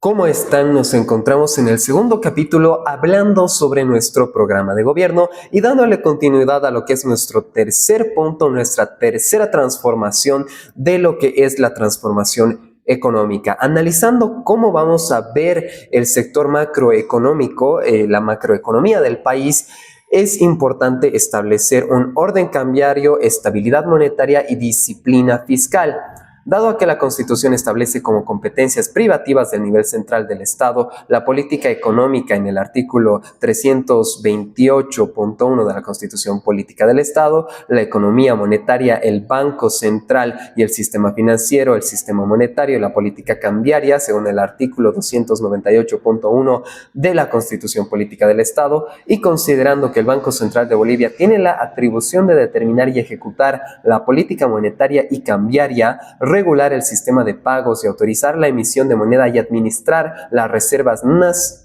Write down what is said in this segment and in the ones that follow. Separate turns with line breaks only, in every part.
¿Cómo están? Nos encontramos en el segundo capítulo hablando sobre nuestro programa de gobierno y dándole continuidad a lo que es nuestro tercer punto, nuestra tercera transformación de lo que es la transformación económica, analizando cómo vamos a ver el sector macroeconómico, la macroeconomía del país. Es importante establecer un orden cambiario, estabilidad monetaria y disciplina fiscal. Dado a que la Constitución establece como competencias privativas del nivel central del Estado la política económica en el artículo 328.1 de la Constitución Política del Estado, la economía monetaria, el Banco Central y el sistema financiero, el sistema monetario y la política cambiaria, según el artículo 298.1 de la Constitución Política del Estado, y considerando que el Banco Central de Bolivia tiene la atribución de determinar y ejecutar la política monetaria y cambiaria, regular el sistema de pagos y autorizar la emisión de moneda y administrar las reservas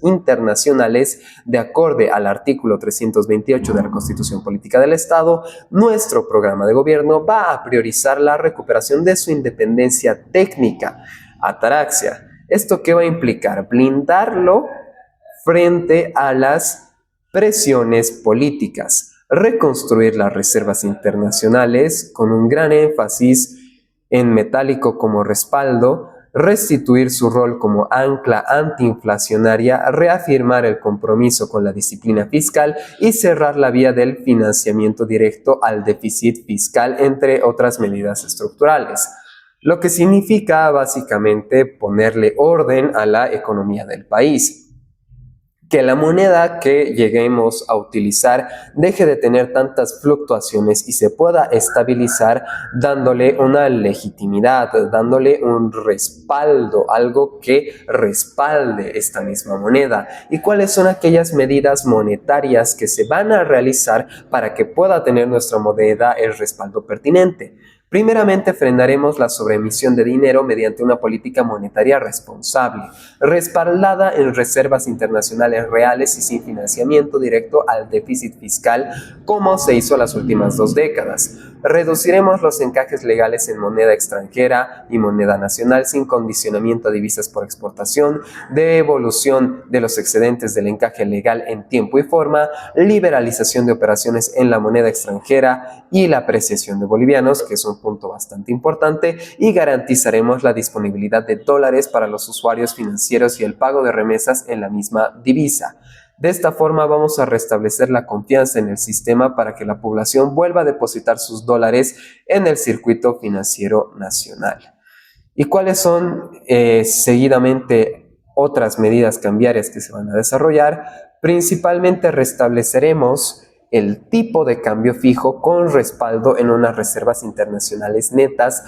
internacionales de acorde al artículo 328 de la Constitución Política del Estado, nuestro programa de gobierno va a priorizar la recuperación de su independencia técnica, ataraxia. ¿Esto qué va a implicar? Blindarlo frente a las presiones políticas, reconstruir las reservas internacionales con un gran énfasis en metálico como respaldo, restituir su rol como ancla antiinflacionaria, reafirmar el compromiso con la disciplina fiscal y cerrar la vía del financiamiento directo al déficit fiscal, entre otras medidas estructurales. Lo que significa básicamente ponerle orden a la economía del país. Que la moneda que lleguemos a utilizar deje de tener tantas fluctuaciones y se pueda estabilizar dándole una legitimidad, dándole un respaldo, algo que respalde esta misma moneda. ¿Y cuáles son aquellas medidas monetarias que se van a realizar para que pueda tener nuestra moneda el respaldo pertinente? Primeramente, frenaremos la sobreemisión de dinero mediante una política monetaria responsable, respaldada en reservas internacionales reales y sin financiamiento directo al déficit fiscal, como se hizo las últimas 2 décadas. Reduciremos los encajes legales en moneda extranjera y moneda nacional sin condicionamiento a divisas por exportación, devolución de los excedentes del encaje legal en tiempo y forma, liberalización de operaciones en la moneda extranjera y la apreciación de bolivianos, que es un punto bastante importante, y garantizaremos la disponibilidad de dólares para los usuarios financieros y el pago de remesas en la misma divisa. De esta forma vamos a restablecer la confianza en el sistema para que la población vuelva a depositar sus dólares en el circuito financiero nacional. ¿Y cuáles son seguidamente otras medidas cambiarias que se van a desarrollar? Principalmente restableceremos el tipo de cambio fijo con respaldo en unas reservas internacionales netas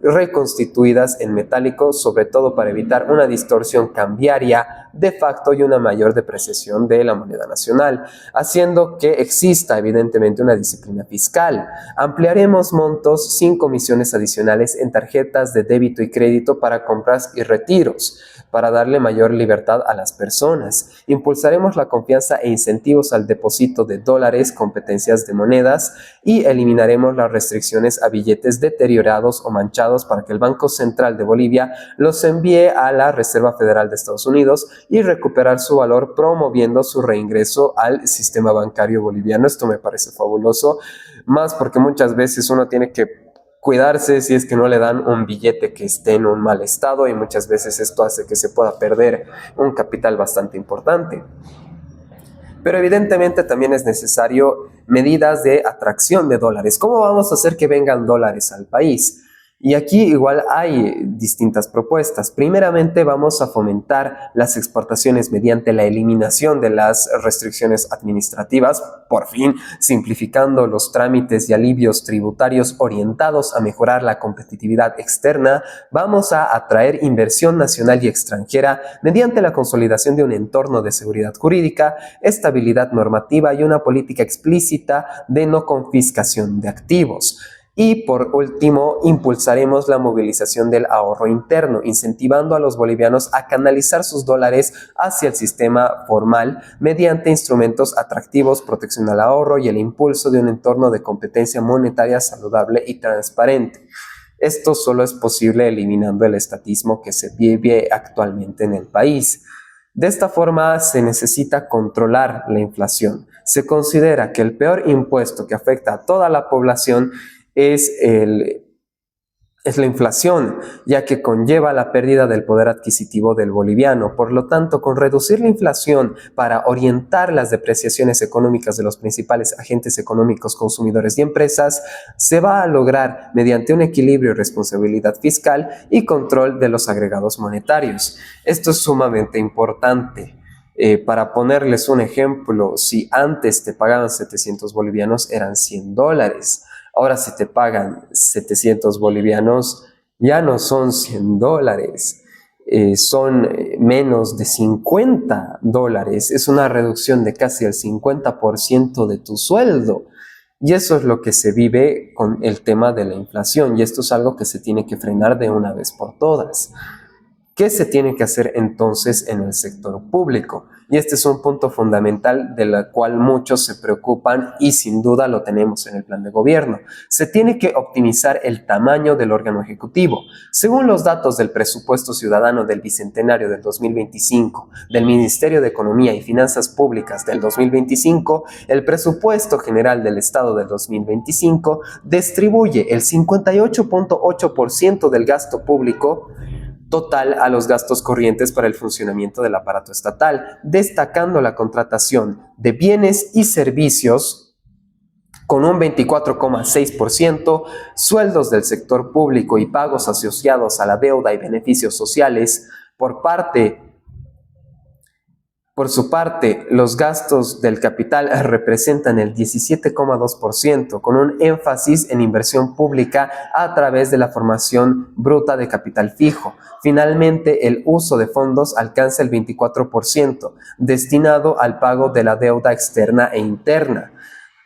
reconstituidas en metálico, sobre todo para evitar una distorsión cambiaria de facto y una mayor depreciación de la moneda nacional, haciendo que exista evidentemente una disciplina fiscal. Ampliaremos montos sin comisiones adicionales en tarjetas de débito y crédito para compras y retiros, para darle mayor libertad a las personas. Impulsaremos la confianza e incentivos al depósito de dólares, competencias de monedas, y eliminaremos las restricciones a billetes deteriorados o manchados para que el Banco Central de Bolivia los envíe a la Reserva Federal de Estados Unidos y recuperar su valor, promoviendo su reingreso al sistema bancario boliviano. Esto me parece fabuloso, más porque muchas veces uno tiene que cuidarse si es que no le dan un billete que esté en un mal estado, y muchas veces esto hace que se pueda perder un capital bastante importante. Pero evidentemente también es necesario medidas de atracción de dólares. ¿Cómo vamos a hacer que vengan dólares al país? Y aquí igual hay distintas propuestas. Primeramente vamos a fomentar las exportaciones mediante la eliminación de las restricciones administrativas, por fin simplificando los trámites y alivios tributarios orientados a mejorar la competitividad externa. Vamos a atraer inversión nacional y extranjera mediante la consolidación de un entorno de seguridad jurídica, estabilidad normativa y una política explícita de no confiscación de activos. Y por último, impulsaremos la movilización del ahorro interno, incentivando a los bolivianos a canalizar sus dólares hacia el sistema formal mediante instrumentos atractivos, protección al ahorro y el impulso de un entorno de competencia monetaria saludable y transparente. Esto solo es posible eliminando el estatismo que se vive actualmente en el país. De esta forma se necesita controlar la inflación. Se considera que el peor impuesto que afecta a toda la población es la inflación, ya que conlleva la pérdida del poder adquisitivo del boliviano. Por lo tanto, con reducir la inflación para orientar las depreciaciones económicas de los principales agentes económicos, consumidores y empresas, se va a lograr mediante un equilibrio y responsabilidad fiscal y control de los agregados monetarios. Esto es sumamente importante. Para ponerles un ejemplo, si antes te pagaban 700 bolivianos, eran $100. Ahora si te pagan 700 bolivianos, ya no son $100, son menos de $50. Es una reducción de casi el 50% de tu sueldo. Y eso es lo que se vive con el tema de la inflación. Y esto es algo que se tiene que frenar de una vez por todas. ¿Qué se tiene que hacer entonces en el sector público? Y este es un punto fundamental del cual muchos se preocupan y sin duda lo tenemos en el plan de gobierno. Se tiene que optimizar el tamaño del órgano ejecutivo. Según los datos del presupuesto ciudadano del Bicentenario del 2025, del Ministerio de Economía y Finanzas Públicas del 2025, el presupuesto general del Estado del 2025 distribuye el 58.8% del gasto público total a los gastos corrientes para el funcionamiento del aparato estatal, destacando la contratación de bienes y servicios con un 24,6%, sueldos del sector público y pagos asociados a la deuda y beneficios sociales. Por su parte, los gastos del capital representan el 17,2%, con un énfasis en inversión pública a través de la formación bruta de capital fijo. Finalmente, el uso de fondos alcanza el 24%, destinado al pago de la deuda externa e interna.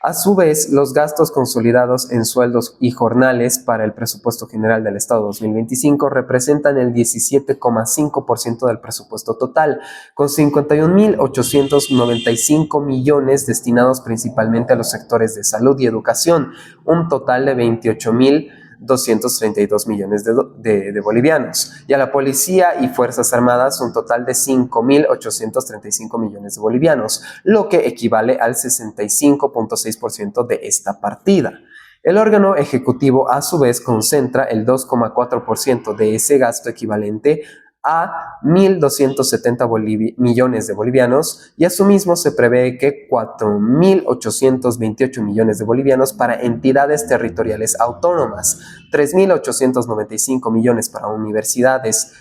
A su vez, los gastos consolidados en sueldos y jornales para el presupuesto general del Estado 2025 representan el 17,5% del presupuesto total, con 51.895 millones destinados principalmente a los sectores de salud y educación, un total de 28.232 millones de bolivianos, y a la policía y fuerzas armadas un total de 5.835 millones de bolivianos, lo que equivale al 65.6% de esta partida. El órgano ejecutivo a su vez concentra el 2,4% de ese gasto, equivalente a 1.270 millones de bolivianos, y asimismo se prevé que 4.828 millones de bolivianos para entidades territoriales autónomas, 3.895 millones para universidades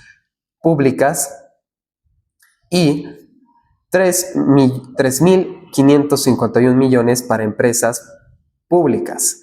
públicas y 3.551 millones para empresas públicas,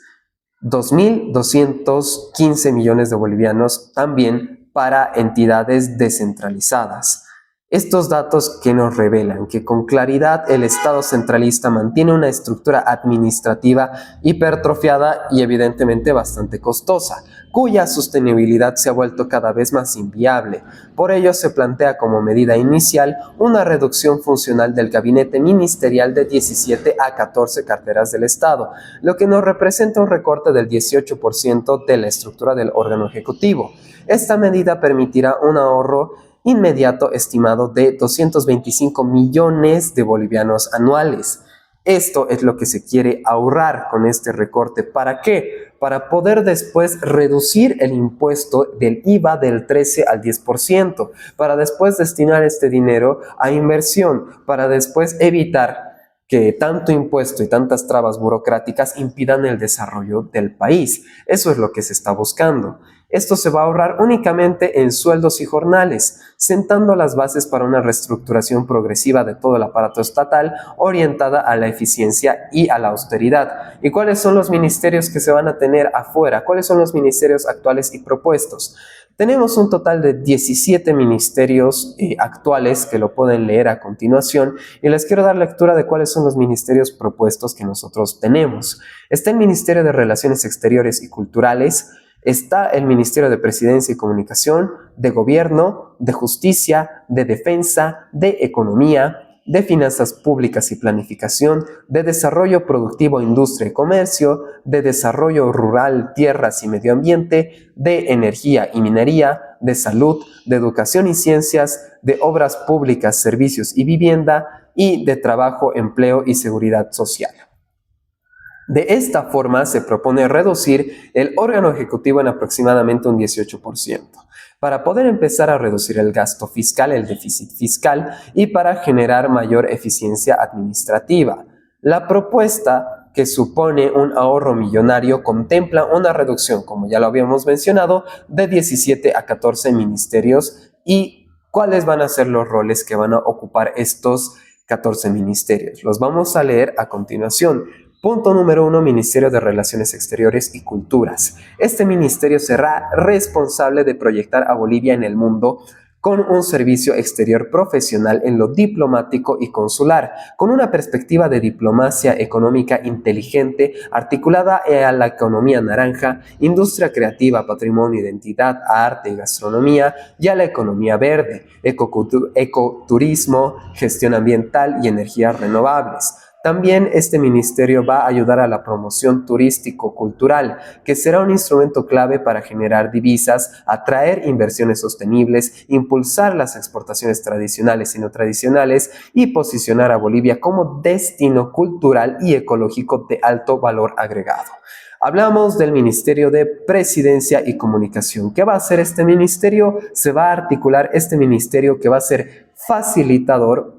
2.215 millones de bolivianos también para entidades descentralizadas. Estos datos que nos revelan que con claridad el Estado centralista mantiene una estructura administrativa hipertrofiada y evidentemente bastante costosa, cuya sostenibilidad se ha vuelto cada vez más inviable. Por ello se plantea como medida inicial una reducción funcional del gabinete ministerial de 17 a 14 carteras del Estado, lo que nos representa un recorte del 18% de la estructura del órgano ejecutivo. Esta medida permitirá un ahorro inmediato estimado de 225 millones de bolivianos anuales. Esto es lo que se quiere ahorrar con este recorte. ¿Para qué? Para poder después reducir el impuesto del IVA del 13 al 10%, para después destinar este dinero a inversión, para después evitar que tanto impuesto y tantas trabas burocráticas impidan el desarrollo del país. Eso es lo que se está buscando. Esto se va a ahorrar únicamente en sueldos y jornales, sentando las bases para una reestructuración progresiva de todo el aparato estatal orientada a la eficiencia y a la austeridad. ¿Y cuáles son los ministerios que se van a tener afuera? ¿Cuáles son los ministerios actuales y propuestos? Tenemos un total de 17 ministerios actuales que lo pueden leer a continuación, y les quiero dar lectura de cuáles son los ministerios propuestos que nosotros tenemos. Está el Ministerio de Relaciones Exteriores y Culturales, está el Ministerio de Presidencia y Comunicación, de Gobierno, de Justicia, de Defensa, de Economía, de finanzas públicas y planificación, de desarrollo productivo, industria y comercio, de desarrollo rural, tierras y medio ambiente, de energía y minería, de salud, de educación y ciencias, de obras públicas, servicios y vivienda, y de trabajo, empleo y seguridad social. De esta forma, se propone reducir el órgano ejecutivo en aproximadamente un 18%, para poder empezar a reducir el gasto fiscal, el déficit fiscal, y para generar mayor eficiencia administrativa. La propuesta, que supone un ahorro millonario, contempla una reducción, como ya lo habíamos mencionado, de 17 a 14 ministerios. ¿Y cuáles van a ser los roles que van a ocupar estos 14 ministerios? Los vamos a leer a continuación. Punto número 1, Ministerio de Relaciones Exteriores y Culturas. Este ministerio será responsable de proyectar a Bolivia en el mundo con un servicio exterior profesional en lo diplomático y consular, con una perspectiva de diplomacia económica inteligente, articulada a la economía naranja, industria creativa, patrimonio, identidad, arte y gastronomía, y a la economía verde, ecoturismo, gestión ambiental y energías renovables. También este ministerio va a ayudar a la promoción turístico-cultural, que será un instrumento clave para generar divisas, atraer inversiones sostenibles, impulsar las exportaciones tradicionales y no tradicionales y posicionar a Bolivia como destino cultural y ecológico de alto valor agregado. Hablamos del Ministerio de Presidencia y Comunicación. ¿Qué va a hacer este ministerio? Se va a articular este ministerio que va a ser facilitador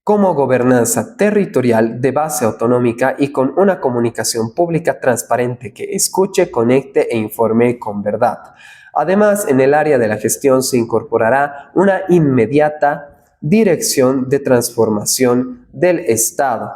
como gobernanza territorial de base autonómica y con una comunicación pública transparente que escuche, conecte e informe con verdad. Además, en el área de la gestión se incorporará una inmediata dirección de transformación del Estado,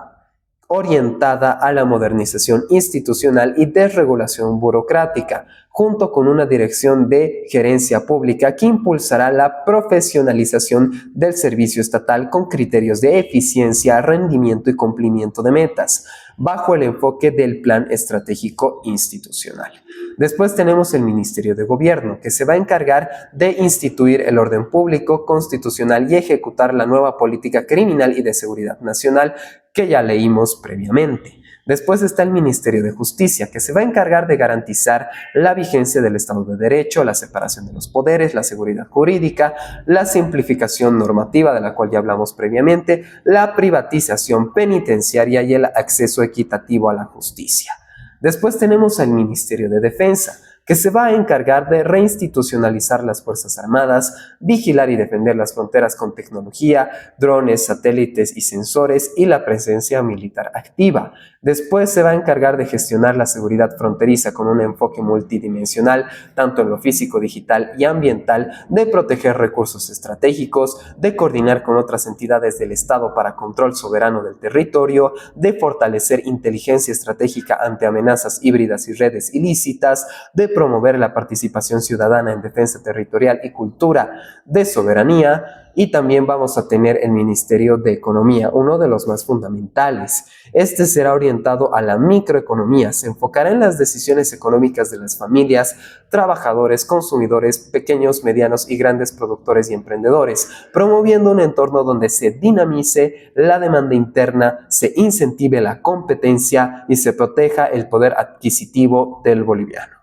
orientada a la modernización institucional y desregulación burocrática, junto con una dirección de gerencia pública que impulsará la profesionalización del servicio estatal con criterios de eficiencia, rendimiento y cumplimiento de metas, bajo el enfoque del Plan Estratégico Institucional. Después tenemos el Ministerio de Gobierno, que se va a encargar de instituir el orden público, constitucional y ejecutar la nueva política criminal y de seguridad nacional que ya leímos previamente. Después está el Ministerio de Justicia, que se va a encargar de garantizar la vigencia del Estado de Derecho, la separación de los poderes, la seguridad jurídica, la simplificación normativa, de la cual ya hablamos previamente, la privatización penitenciaria y el acceso equitativo a la justicia. Después tenemos al Ministerio de Defensa, que se va a encargar de reinstitucionalizar las Fuerzas Armadas, vigilar y defender las fronteras con tecnología, drones, satélites y sensores y la presencia militar activa. Después se va a encargar de gestionar la seguridad fronteriza con un enfoque multidimensional, tanto en lo físico, digital y ambiental, de proteger recursos estratégicos, de coordinar con otras entidades del Estado para control soberano del territorio, de fortalecer inteligencia estratégica ante amenazas híbridas y redes ilícitas, de promover la participación ciudadana en defensa territorial y cultura de soberanía. Y también vamos a tener el Ministerio de Economía, uno de los más fundamentales. Este será orientado a la microeconomía, se enfocará en las decisiones económicas de las familias, trabajadores, consumidores, pequeños, medianos y grandes productores y emprendedores, promoviendo un entorno donde se dinamice la demanda interna, se incentive la competencia y se proteja el poder adquisitivo del boliviano.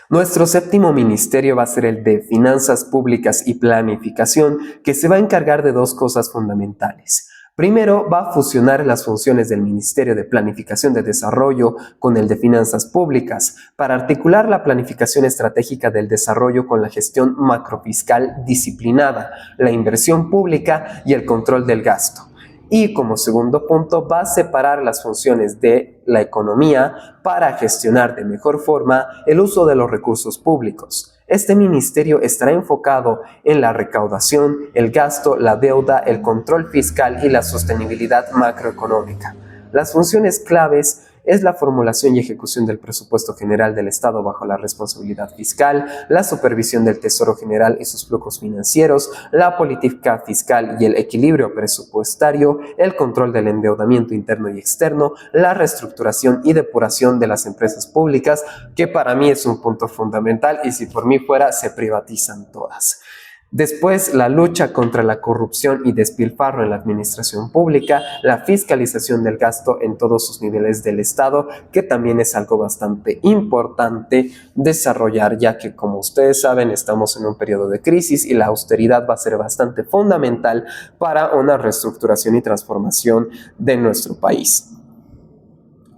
Nuestro séptimo ministerio va a ser el de Finanzas Públicas y Planificación, que se va a encargar de dos cosas fundamentales. Primero, va a fusionar las funciones del Ministerio de Planificación de Desarrollo con el de Finanzas Públicas para articular la planificación estratégica del desarrollo con la gestión macrofiscal disciplinada, la inversión pública y el control del gasto. Y como segundo punto, va a separar las funciones de la economía para gestionar de mejor forma el uso de los recursos públicos. Este ministerio estará enfocado en la recaudación, el gasto, la deuda, el control fiscal y la sostenibilidad macroeconómica. Las funciones claves es la formulación y ejecución del presupuesto general del Estado bajo la responsabilidad fiscal, la supervisión del Tesoro General y sus flujos financieros, la política fiscal y el equilibrio presupuestario, el control del endeudamiento interno y externo, la reestructuración y depuración de las empresas públicas, que para mí es un punto fundamental y si por mí fuera se privatizan todas. Después, la lucha contra la corrupción y despilfarro en la administración pública, la fiscalización del gasto en todos sus niveles del Estado, que también es algo bastante importante desarrollar, ya que, como ustedes saben, estamos en un periodo de crisis y la austeridad va a ser bastante fundamental para una reestructuración y transformación de nuestro país.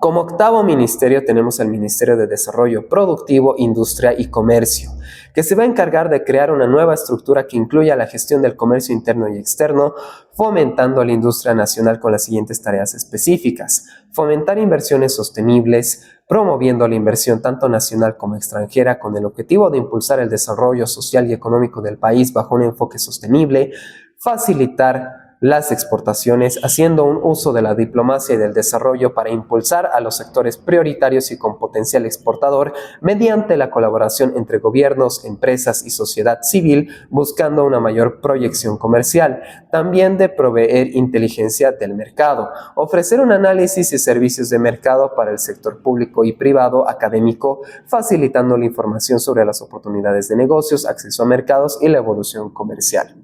Como octavo ministerio tenemos el Ministerio de Desarrollo Productivo, Industria y Comercio, que se va a encargar de crear una nueva estructura que incluya la gestión del comercio interno y externo, fomentando la industria nacional con las siguientes tareas específicas: fomentar inversiones sostenibles, promoviendo la inversión tanto nacional como extranjera con el objetivo de impulsar el desarrollo social y económico del país bajo un enfoque sostenible, facilitar las exportaciones, haciendo un uso de la diplomacia y del desarrollo para impulsar a los sectores prioritarios y con potencial exportador mediante la colaboración entre gobiernos, empresas y sociedad civil, buscando una mayor proyección comercial. También de proveer inteligencia del mercado, ofrecer un análisis y servicios de mercado para el sector público y privado académico, facilitando la información sobre las oportunidades de negocios, acceso a mercados y la evolución comercial.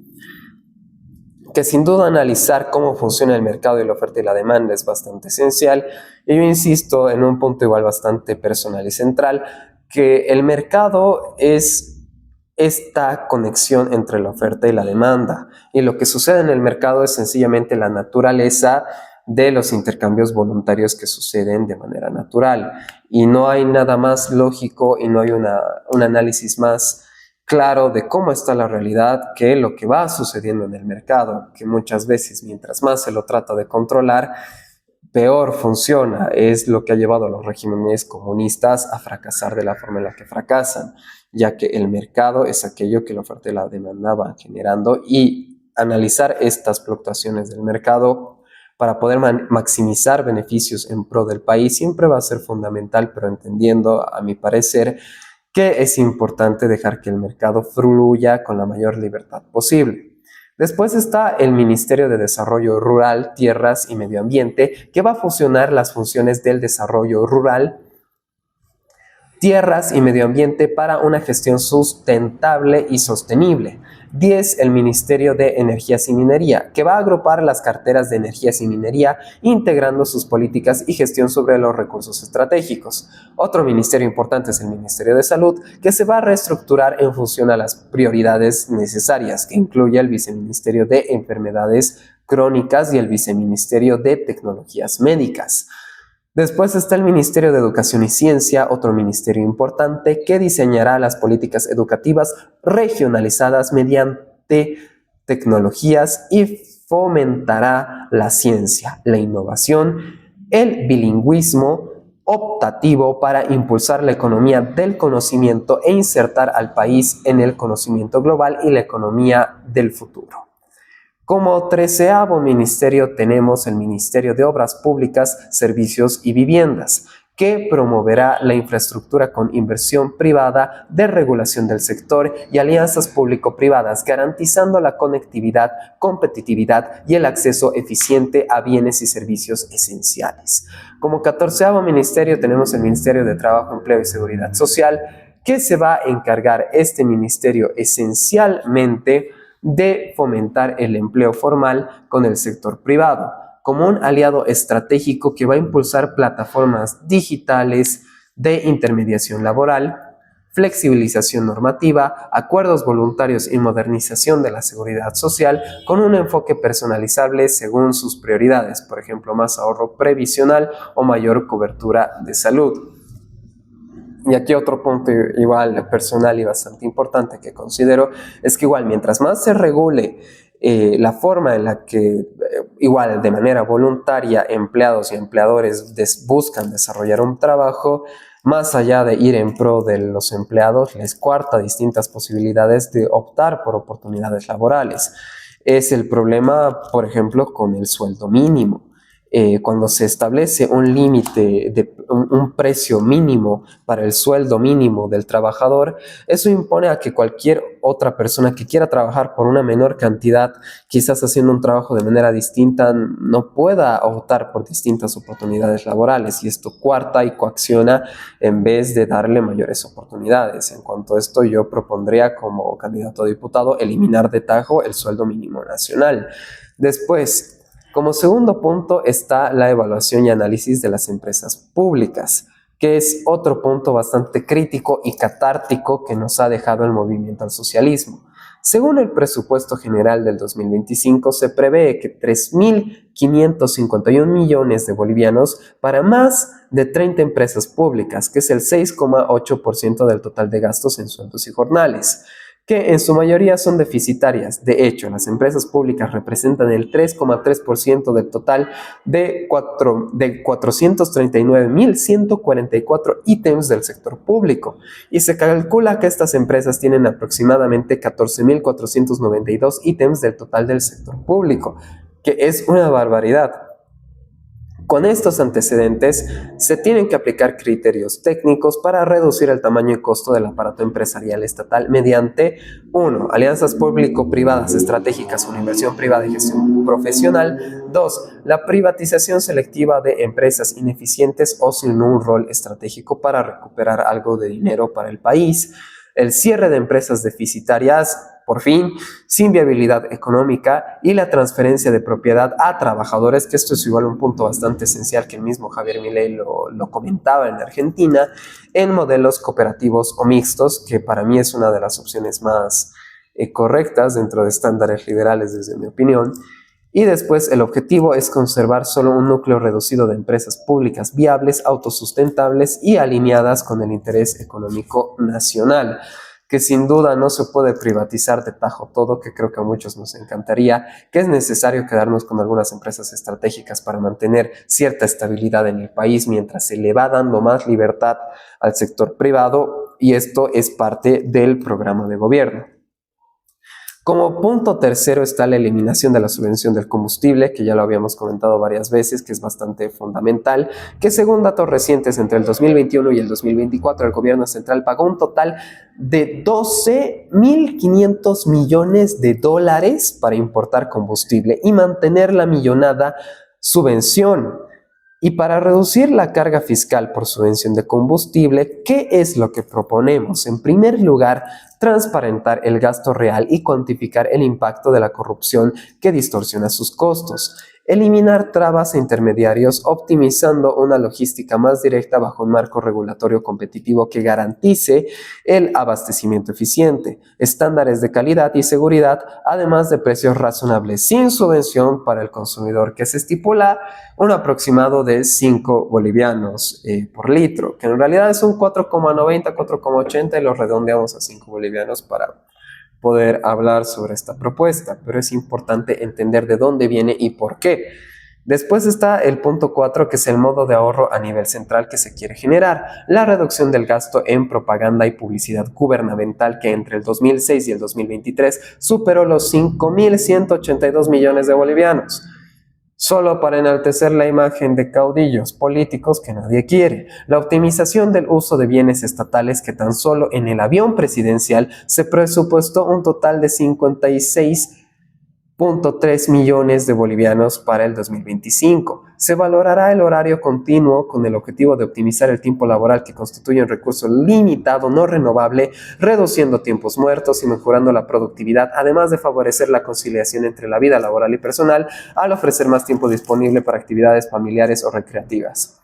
Que sin duda analizar cómo funciona el mercado y la oferta y la demanda es bastante esencial. Y yo insisto en un punto igual bastante personal y central, que el mercado es esta conexión entre la oferta y la demanda. Y lo que sucede en el mercado es sencillamente la naturaleza de los intercambios voluntarios que suceden de manera natural. Y no hay nada más lógico y no hay un análisis más claro de cómo está la realidad que lo que va sucediendo en el mercado, que muchas veces mientras más se lo trata de controlar, peor funciona. Es lo que ha llevado a los regímenes comunistas a fracasar de la forma en la que fracasan, ya que el mercado es aquello que la oferta y la demanda van generando, y analizar estas fluctuaciones del mercado para poder maximizar beneficios en pro del país siempre va a ser fundamental, pero entendiendo, a mi parecer, que es importante dejar que el mercado fluya con la mayor libertad posible. Después está el Ministerio de Desarrollo Rural, Tierras y Medio Ambiente, que va a fusionar las funciones del desarrollo rural, tierras y medio ambiente para una gestión sustentable y sostenible. 10. El Ministerio de Energías y Minería, que va a agrupar las carteras de energías y minería, integrando sus políticas y gestión sobre los recursos estratégicos. Otro ministerio importante es el Ministerio de Salud, que se va a reestructurar en función a las prioridades necesarias, que incluye el Viceministerio de Enfermedades Crónicas y el Viceministerio de Tecnologías Médicas. Después está el Ministerio de Educación y Ciencia, otro ministerio importante que diseñará las políticas educativas regionalizadas mediante tecnologías y fomentará la ciencia, la innovación, el bilingüismo optativo para impulsar la economía del conocimiento e insertar al país en el conocimiento global y la economía del futuro. Como 13º ministerio tenemos el Ministerio de Obras Públicas, Servicios y Viviendas, que promoverá la infraestructura con inversión privada, desregulación del sector y alianzas público-privadas, garantizando la conectividad, competitividad y el acceso eficiente a bienes y servicios esenciales. Como 14º ministerio tenemos el Ministerio de Trabajo, Empleo y Seguridad Social, que se va a encargar este ministerio esencialmente de fomentar el empleo formal con el sector privado, como un aliado estratégico que va a impulsar plataformas digitales de intermediación laboral, flexibilización normativa, acuerdos voluntarios y modernización de la seguridad social con un enfoque personalizable según sus prioridades, por ejemplo, más ahorro previsional o mayor cobertura de salud. Y aquí otro punto igual personal y bastante importante que considero es que igual mientras más se regule la forma en la que igual de manera voluntaria empleados y empleadores buscan desarrollar un trabajo, más allá de ir en pro de los empleados, les coarta distintas posibilidades de optar por oportunidades laborales. Es el problema, por ejemplo, con el sueldo mínimo. cuando se establece un límite de un precio mínimo para el sueldo mínimo del trabajador, eso impone a que cualquier otra persona que quiera trabajar por una menor cantidad, quizás haciendo un trabajo de manera distinta, no pueda optar por distintas oportunidades laborales, y esto coarta y coacciona en vez de darle mayores oportunidades. En cuanto a esto, yo propondría como candidato a diputado eliminar de tajo el sueldo mínimo nacional. Después, como segundo punto está la evaluación y análisis de las empresas públicas, que es otro punto bastante crítico y catártico que nos ha dejado el movimiento al socialismo. Según el presupuesto general del 2025, se prevé que 3.551 millones de bolivianos para más de 30 empresas públicas, que es el 6,8% del total de gastos en sueldos y jornales, que en su mayoría son deficitarias. De hecho, las empresas públicas representan el 3,3% del total de 439.144 ítems del sector público, y se calcula que estas empresas tienen aproximadamente 14.492 ítems del total del sector público, que es una barbaridad. Con estos antecedentes, se tienen que aplicar criterios técnicos para reducir el tamaño y costo del aparato empresarial estatal mediante 1. Alianzas público-privadas estratégicas, una inversión privada y gestión profesional. 2. La privatización selectiva de empresas ineficientes o sin un rol estratégico para recuperar algo de dinero para el país. El cierre de empresas deficitarias, por fin, sin viabilidad económica, y la transferencia de propiedad a trabajadores, que esto es igual un punto bastante esencial que el mismo Javier Milei lo comentaba en Argentina, en modelos cooperativos o mixtos, que para mí es una de las opciones más correctas dentro de estándares liberales desde mi opinión. Y después el objetivo es conservar solo un núcleo reducido de empresas públicas viables, autosustentables y alineadas con el interés económico nacional, que sin duda no se puede privatizar de tajo todo, que creo que a muchos nos encantaría, que es necesario quedarnos con algunas empresas estratégicas para mantener cierta estabilidad en el país mientras se le va dando más libertad al sector privado, y esto es parte del programa de gobierno. Como punto tercero está la eliminación de la subvención del combustible, que ya lo habíamos comentado varias veces, que es bastante fundamental, que según datos recientes entre el 2021 y el 2024, el gobierno central pagó un total de 12.500 millones de dólares para importar combustible y mantener la millonada subvención. Y para reducir la carga fiscal por subvención de combustible, ¿qué es lo que proponemos? En primer lugar, transparentar el gasto real y cuantificar el impacto de la corrupción que distorsiona sus costos. Eliminar trabas e intermediarios, optimizando una logística más directa bajo un marco regulatorio competitivo que garantice el abastecimiento eficiente, estándares de calidad y seguridad, además de precios razonables sin subvención para el consumidor, que se estipula un aproximado de 5 bolivianos por litro, que en realidad es un 4,90, 4,80, y lo redondeamos a 5 bolivianos para poder hablar sobre esta propuesta, pero es importante entender de dónde viene y por qué. Después está el punto 4, que es el modo de ahorro a nivel central que se quiere generar, la reducción del gasto en propaganda y publicidad gubernamental, que entre el 2006 y el 2023 superó los 5.182 millones de bolivianos, solo para enaltecer la imagen de caudillos políticos que nadie quiere. La optimización del uso de bienes estatales, que tan solo en el avión presidencial se presupuestó un total de 56,3 millones de bolivianos para el 2025. Se valorará el horario continuo con el objetivo de optimizar el tiempo laboral, que constituye un recurso limitado no renovable, reduciendo tiempos muertos y mejorando la productividad, además de favorecer la conciliación entre la vida laboral y personal al ofrecer más tiempo disponible para actividades familiares o recreativas.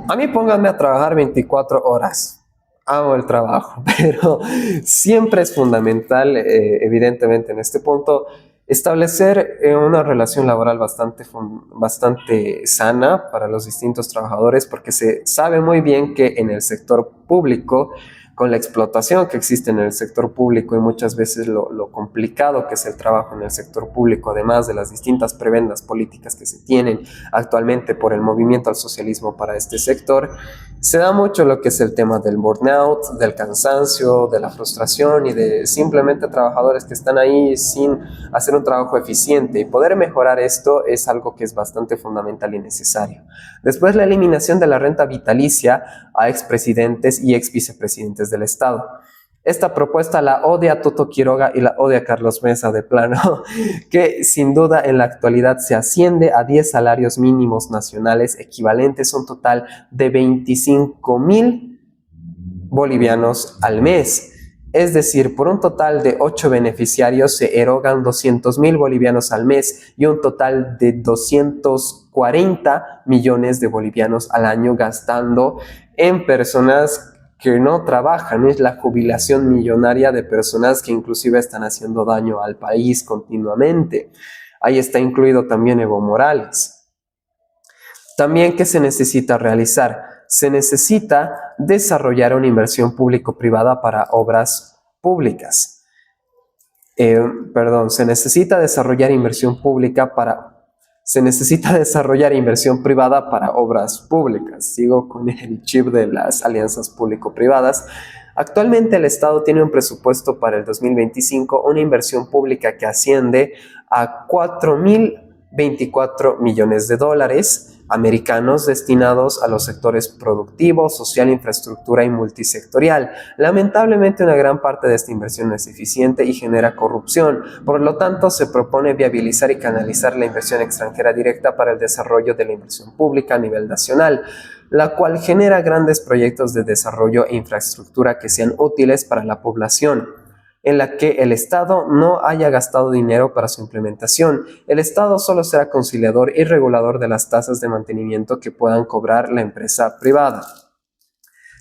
A mí pónganme a trabajar 24 horas. Amo el trabajo, pero siempre es fundamental, evidentemente en este punto, establecer una relación laboral bastante sana para los distintos trabajadores, porque se sabe muy bien que en el sector público con la explotación que existe en el sector público y muchas veces lo complicado que es el trabajo en el sector público, además de las distintas prebendas políticas que se tienen actualmente por el movimiento al socialismo para este sector, se da mucho lo que es el tema del burnout, del cansancio, de la frustración y de simplemente trabajadores que están ahí sin hacer un trabajo eficiente. Y poder mejorar esto es algo que es bastante fundamental y necesario. Después, la eliminación de la renta vitalicia a expresidentes y exvicepresidentes del Estado. Esta propuesta la odia Toto Quiroga y la odia Carlos Mesa de plano, que sin duda en la actualidad se asciende a 10 salarios mínimos nacionales equivalentes a un total de 25.000 bolivianos al mes. Es decir, por un total de 8 beneficiarios se erogan 200.000 bolivianos al mes y un total de 240 millones de bolivianos al año gastando en personas que no trabajan. Es la jubilación millonaria de personas que inclusive están haciendo daño al país continuamente. Ahí está incluido también Evo Morales. También, ¿qué se necesita realizar? Se necesita desarrollar una inversión público-privada para obras públicas. Se necesita desarrollar inversión privada para obras públicas. Sigo con el chip de las alianzas público-privadas. Actualmente el Estado tiene un presupuesto para el 2025, una inversión pública que asciende a 4.024 millones de dólares americanos destinados a los sectores productivo, social, infraestructura y multisectorial. Lamentablemente, una gran parte de esta inversión no es eficiente y genera corrupción. Por lo tanto, se propone viabilizar y canalizar la inversión extranjera directa para el desarrollo de la inversión pública a nivel nacional, la cual genera grandes proyectos de desarrollo e infraestructura que sean útiles para la población, en la que el Estado no haya gastado dinero para su implementación. El Estado solo será conciliador y regulador de las tasas de mantenimiento que puedan cobrar la empresa privada,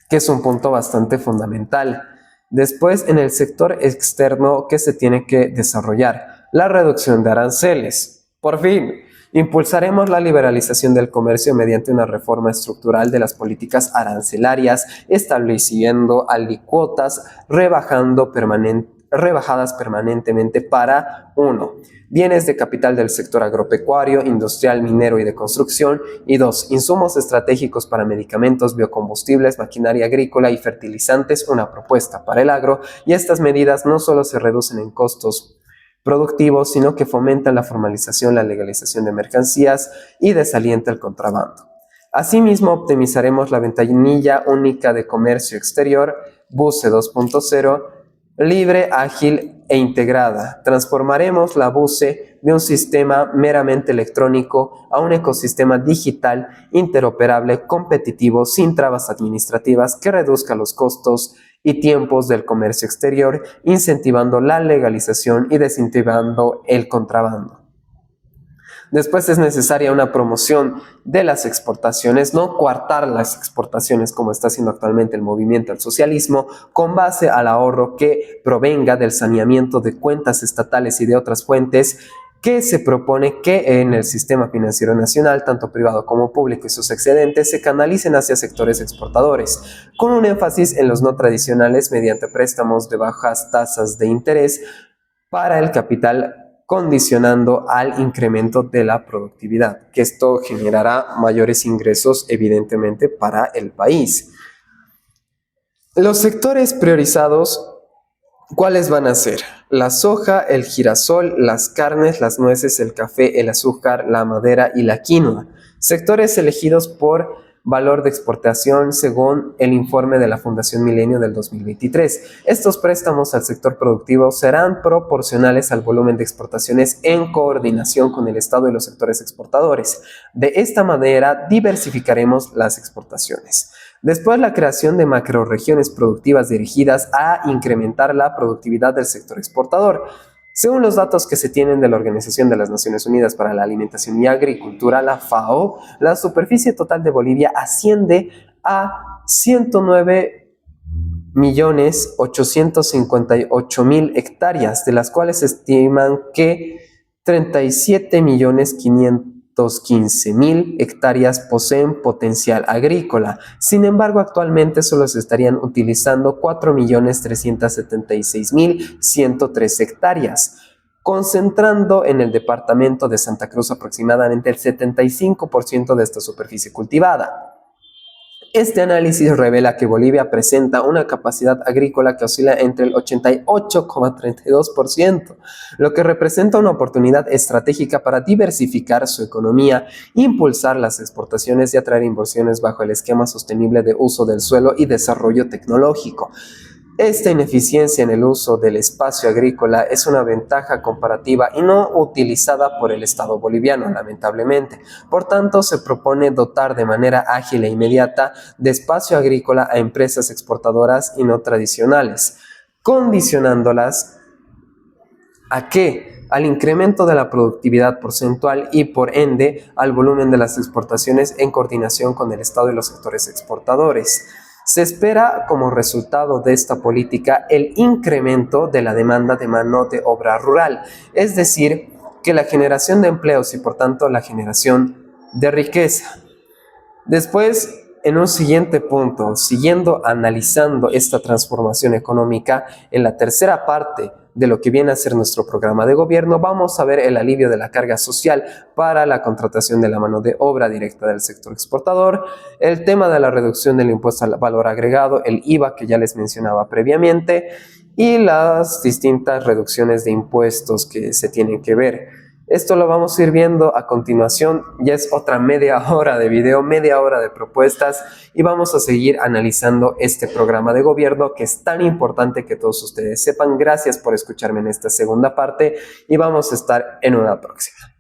que es un punto bastante fundamental. Después, en el sector externo, ¿qué se tiene que desarrollar? La reducción de aranceles. Por fin, impulsaremos la liberalización del comercio mediante una reforma estructural de las políticas arancelarias, estableciendo alícuotas rebajadas permanentemente para 1. Bienes de capital del sector agropecuario, industrial, minero y de construcción, y 2. Insumos estratégicos para medicamentos, biocombustibles, maquinaria agrícola y fertilizantes, una propuesta para el agro, y estas medidas no solo se reducen en costos productivos, sino que fomentan la formalización, la legalización de mercancías y desalienta el contrabando. Asimismo, optimizaremos la ventanilla única de comercio exterior, BUCE 2.0, libre, ágil e integrada. Transformaremos la BUCE de un sistema meramente electrónico a un ecosistema digital, interoperable, competitivo, sin trabas administrativas, que reduzca los costos y tiempos del comercio exterior, incentivando la legalización y desincentivando el contrabando. Después es necesaria una promoción de las exportaciones, no coartar las exportaciones como está haciendo actualmente el movimiento al socialismo, con base al ahorro que provenga del saneamiento de cuentas estatales y de otras fuentes, que se propone que en el sistema financiero nacional, tanto privado como público, y sus excedentes se canalicen hacia sectores exportadores, con un énfasis en los no tradicionales mediante préstamos de bajas tasas de interés para el capital, condicionando al incremento de la productividad, que esto generará mayores ingresos evidentemente para el país. Los sectores priorizados, ¿cuáles van a ser? La soja, el girasol, las carnes, las nueces, el café, el azúcar, la madera y la quinoa. Sectores elegidos por valor de exportación según el informe de la Fundación Milenio del 2023. Estos préstamos al sector productivo serán proporcionales al volumen de exportaciones en coordinación con el Estado y los sectores exportadores. De esta manera diversificaremos las exportaciones. Después, la creación de macrorregiones productivas dirigidas a incrementar la productividad del sector exportador. Según los datos que se tienen de la Organización de las Naciones Unidas para la Alimentación y Agricultura, la FAO, la superficie total de Bolivia asciende a 109.858.000 hectáreas, de las cuales se estiman que 37.500.000 215.000 hectáreas poseen potencial agrícola. Sin embargo, actualmente solo se estarían utilizando 4.376.103 hectáreas, concentrando en el departamento de Santa Cruz aproximadamente el 75% de esta superficie cultivada. Este análisis revela que Bolivia presenta una capacidad agrícola que oscila entre el 88,32%, lo que representa una oportunidad estratégica para diversificar su economía, impulsar las exportaciones y atraer inversiones bajo el esquema sostenible de uso del suelo y desarrollo tecnológico. Esta ineficiencia en el uso del espacio agrícola es una ventaja comparativa y no utilizada por el Estado boliviano, lamentablemente. Por tanto, se propone dotar de manera ágil e inmediata de espacio agrícola a empresas exportadoras y no tradicionales, condicionándolas ¿a qué? Al incremento de la productividad porcentual y, por ende, al volumen de las exportaciones en coordinación con el Estado y los sectores exportadores. Se espera como resultado de esta política el incremento de la demanda de mano de obra rural, es decir, que la generación de empleos y por tanto la generación de riqueza. Después, en un siguiente punto, siguiendo analizando esta transformación económica, en la tercera parte de lo que viene a ser nuestro programa de gobierno, vamos a ver el alivio de la carga social para la contratación de la mano de obra directa del sector exportador, el tema de la reducción del impuesto al valor agregado, el IVA que ya les mencionaba previamente, y las distintas reducciones de impuestos que se tienen que ver. Esto lo vamos a ir viendo a continuación, ya es otra media hora de video, media hora de propuestas y vamos a seguir analizando este programa de gobierno que es tan importante que todos ustedes sepan. Gracias por escucharme en esta segunda parte y vamos a estar en una próxima.